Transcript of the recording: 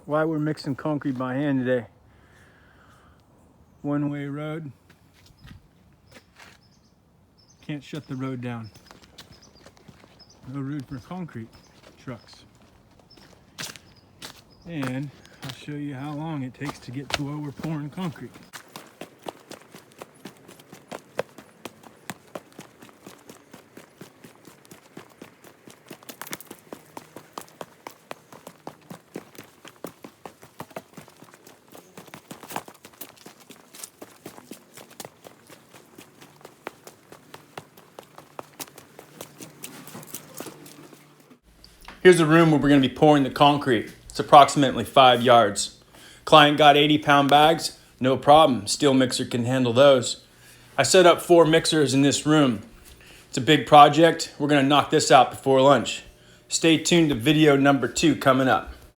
why we're mixing concrete by hand today. One-way road. Can't shut the road down. No room for concrete trucks. And I'll show you how long it takes to get to where we're pouring concrete. Here's the room where we're going to be pouring the concrete. It's approximately 5 yards. Client got 80-pound bags, no problem. Steel mixer can handle those. I set up 4 mixers in this room. It's a big project. We're going to knock this out before lunch. Stay tuned to video number 2 coming up.